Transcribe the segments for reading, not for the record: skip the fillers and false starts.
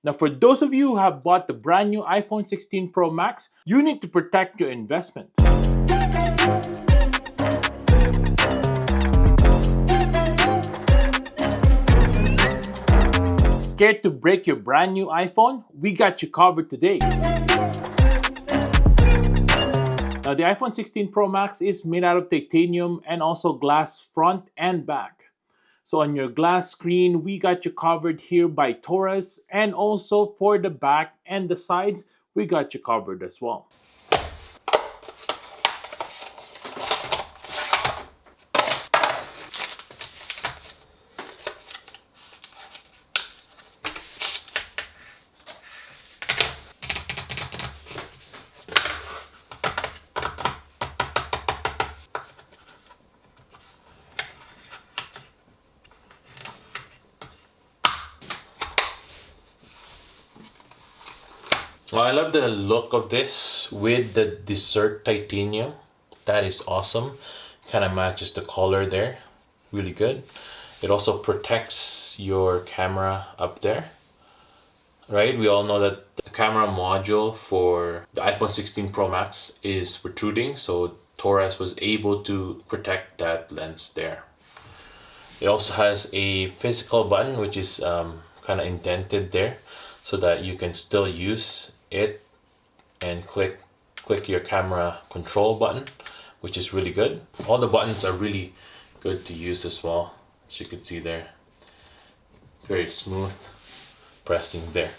Now, for those of you who have bought the brand new iPhone 16 Pro Max, you need to protect your investment. Scared to break your brand new iPhone? We got you covered today. Now, the iPhone 16 Pro Max is made out of titanium and also glass front and back. So on your glass screen, we got you covered here by Torras, and also for the back and the sides, we got you covered as well. Well, I love the look of this with the dessert titanium. That is awesome. Kind of matches the color there. Really good. It also protects your camera up there. Right? We all know that the camera module for the iPhone 16 Pro Max is protruding, so Torras was able to protect that lens there. It also has a physical button which is kind of indented there so that you can still use it and click your camera control button, which is really good. All the buttons are really good to use as well, as you can see there. Very smooth pressing there.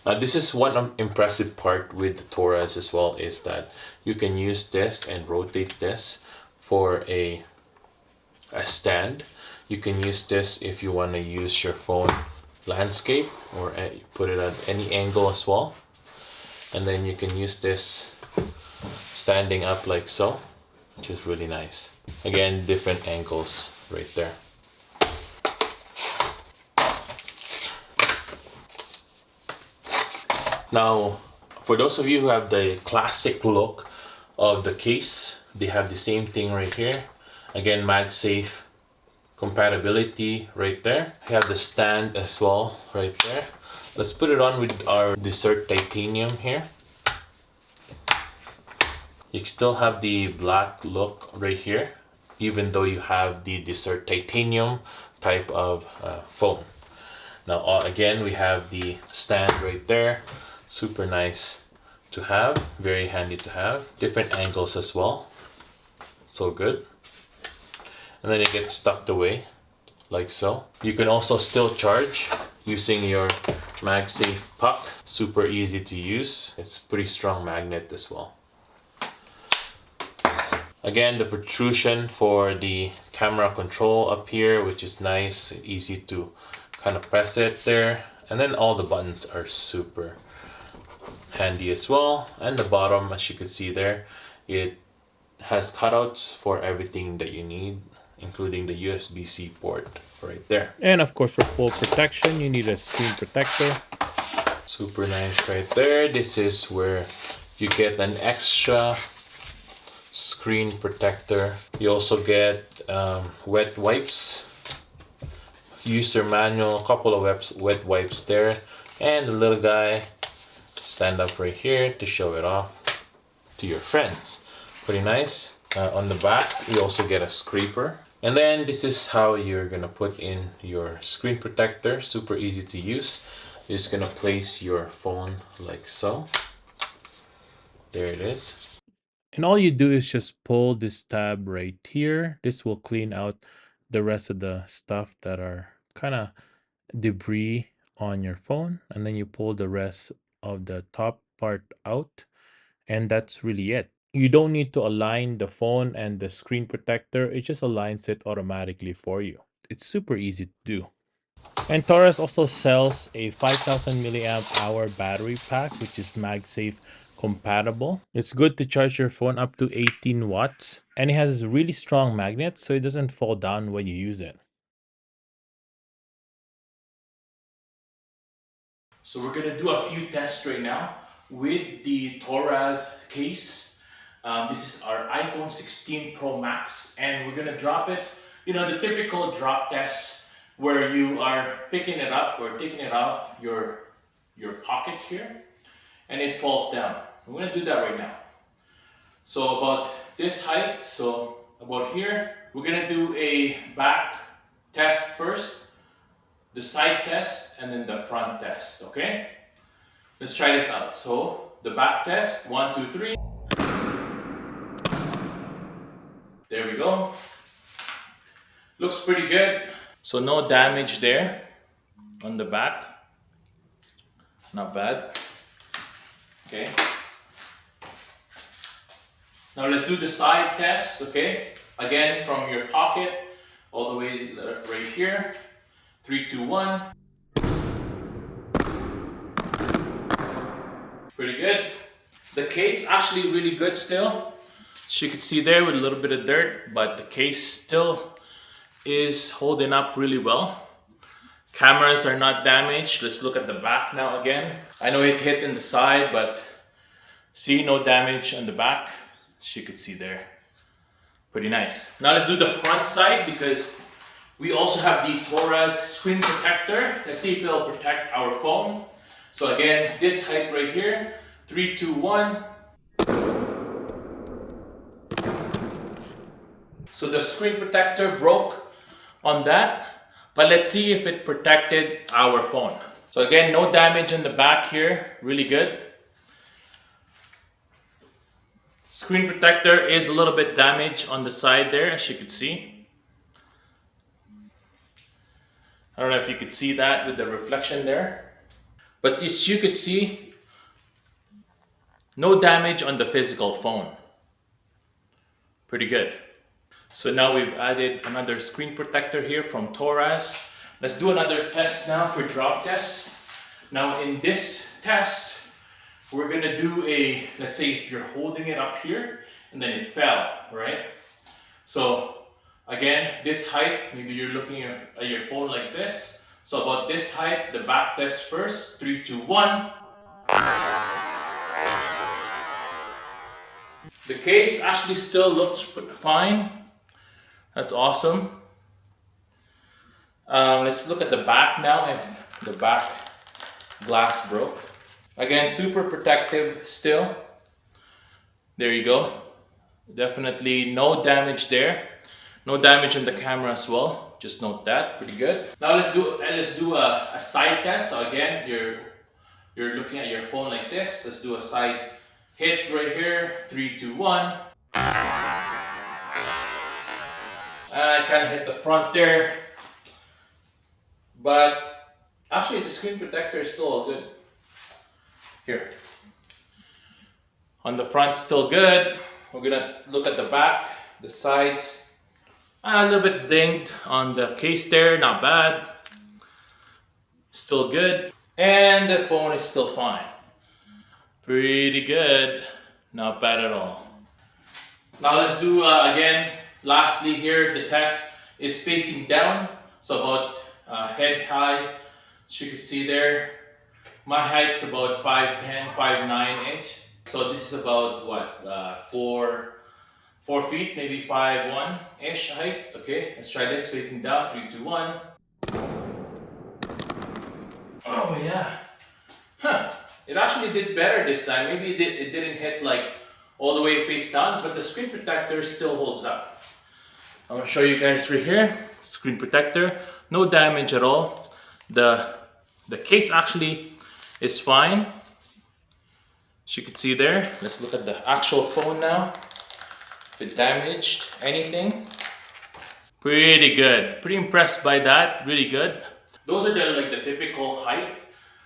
Now this is one impressive part with the Torras as well, is that you can use this and rotate this for a stand. You can use this if you want to use your phone landscape or put it at any angle as well. And then you can use this standing up like so, which is really nice. Again, different angles right there. Now, for those of you who have the classic look of the case, they have the same thing right here. Again, MagSafe compatibility right there. We have the stand as well right there. Let's put it on with our dessert titanium here. You still have the black look right here, even though you have the dessert titanium type of phone. Now again, we have the stand right there. Super nice to have, very handy to have. Different angles as well, so good. And then it gets tucked away like so. You can also still charge using your MagSafe puck. Super easy to use. It's a pretty strong magnet as well. Again, the protrusion for the camera control up here, which is nice, easy to kind of press it there. And then all the buttons are super handy as well. And the bottom, as you can see there, it has cutouts for everything that you need, including the USB-C port right there. And of course, for full protection, you need a screen protector. Super nice right there. This is where you get an extra screen protector. You also get wet wipes, user manual, a couple of wet wipes there, and the little guy stand up right here to show it off to your friends. Pretty nice. On the back, you also get a scraper. And then this is how you're gonna put in your screen protector. Super easy to use. You're just gonna place your phone like so. There it is. And all you do is just pull this tab right here. This will clean out the rest of the stuff that are kind of debris on your phone. And then you pull the rest of the top part out. And that's really it. You don't need to align the phone and the screen protector. It just aligns it automatically for you. It's super easy to do. And Torras also sells a 5000 milliamp hour battery pack, which is MagSafe compatible. It's good to charge your phone up to 18 watts, and it has really strong magnets so it doesn't fall down when you use it. So we're gonna do a few tests right now with the Torras case. This is our iPhone 16 Pro Max, and we're gonna drop it. You know, the typical drop test where you are picking it up or taking it off your your pocket here, and it falls down. We're gonna do that right now. So about this height, so about here, we're gonna do a back test first, the side test, and then the front test, okay? Let's try this out. So the back test, 1, 2, 3. There we go. Looks pretty good. So no damage there on the back. Not bad. Okay. Now let's do the side test, okay? Again, from your pocket all the way right here. 3, 2, 1. Pretty good. The case actually really good still. As you can see there with a little bit of dirt, but the case still is holding up really well. Cameras are not damaged. Let's look at the back now again. I know it hit in the side, but see, no damage on the back. As you can see there. Pretty nice. Now let's do the front side because we also have the Torras screen protector. Let's see if it'll protect our phone. So again, this height right here, 3, 2, 1. So the screen protector broke on that, but let's see if it protected our phone. So again, no damage on the back here, really good. Screen protector is a little bit damaged on the side there, as you can see. I don't know if you could see that with the reflection there, but as you could see, no damage on the physical phone. Pretty good. So now we've added another screen protector here from Torras. Let's do another test now for drop test. Now in this test, we're gonna do a, let's say if you're holding it up here and then it fell, right? So again, this height, maybe you're looking at your phone like this. So about this height, the back test first, 3, 2, 1. The case actually still looks fine. That's awesome. Let's look at the back now if the back glass broke. Again, super protective still. There you go. Definitely no damage there. No damage on the camera as well. Just note that. Pretty good. Now let's do a side test. So again, you're looking at your phone like this. Let's do a side hit right here. 3, 2, 1. I kind of hit the front there, but actually the screen protector is still all good. Here. On the front, still good. We're gonna look at the back, the sides. A little bit dinged on the case there, not bad. Still good. And the phone is still fine. Pretty good. Not bad at all. Now let's do again. Lastly here, the test is facing down, so about head high. As you can see there, my height's about 5'10", 5'9" So this is about what, 4 feet, maybe 5'1" height. Okay, let's try this facing down. 3, 2, 1. Oh yeah, it actually did better this time. Maybe it didn't hit like all the way face down, but the screen protector still holds up. I'm gonna show you guys right here, screen protector, no damage at all. The case actually is fine. As you can see there, let's look at the actual phone now. If it damaged anything, pretty good. Pretty impressed by that, really good. Those are the typical height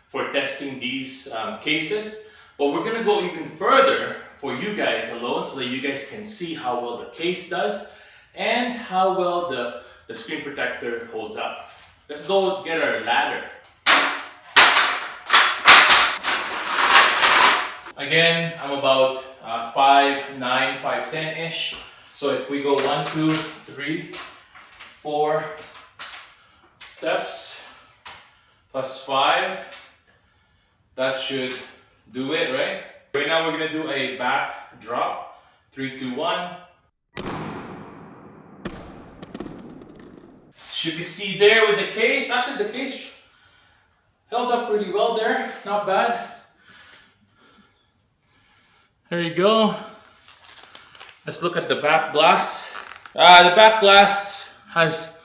for testing these cases, but we're gonna go even further for you guys alone so that you guys can see how well the case does and how well the screen protector holds up. Let's go get our ladder. Again, I'm about 5'9", 5'10" So if we go 1, 2, 3, 4 steps plus 5, that should do it, right? Right now we're gonna do a back drop. 3, 2, 1. As you can see there with the case, actually the case Held up really well there, not bad. There you go. Let's look at the back glass. The back glass has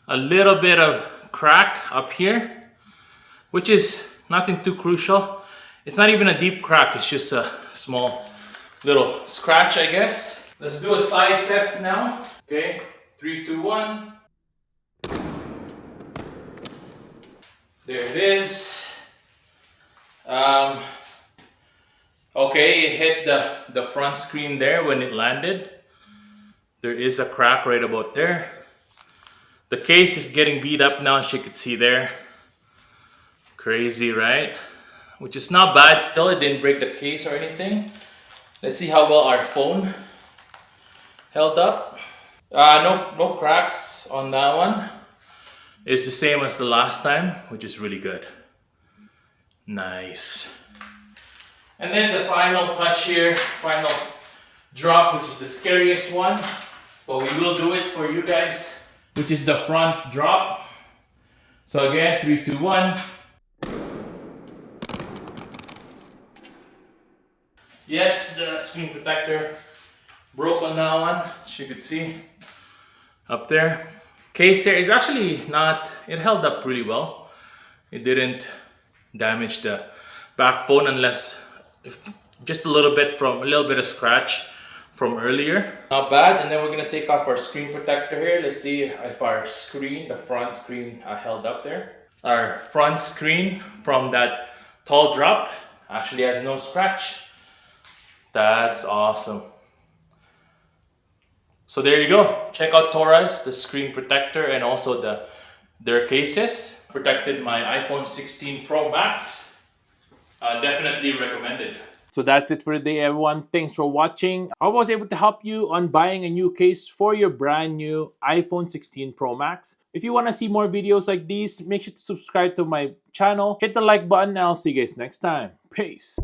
a little bit of crack up here, which is nothing too crucial. It's not even a deep crack, it's just a small little scratch, I guess. Let's do a side test now. Okay, 3, 2, 1. There it is. Okay, it hit the front screen there when it landed. There is a crack right about there. The case is getting beat up now, as you can see there. Crazy, right? Which is not bad still, it didn't break the case or anything. Let's see how well our phone held up. No cracks on that one. It's the same as the last time, which is really good. Nice. And then the final touch here, final drop, which is the scariest one, but we will do it for you guys, which is the front drop. So again, 3, 2, 1. Yes, the screen protector broke on that one, as you could see up there. Case here is actually not, it held up really well. It didn't damage the back phone unless just a little bit of scratch from earlier. Not bad. And then we're gonna take off our screen protector here. Let's see if our screen, the front screen, held up there. Our front screen from that tall drop actually has no scratch. That's awesome. So there you go. Check out Torras, the screen protector, and also their cases. Protected my iPhone 16 Pro Max. Definitely recommended. So that's it for today, everyone. Thanks for watching. I was able to help you on buying a new case for your brand new iPhone 16 Pro Max. If you want to see more videos like these, make sure to subscribe to my channel. Hit the like button and I'll see you guys next time. Peace.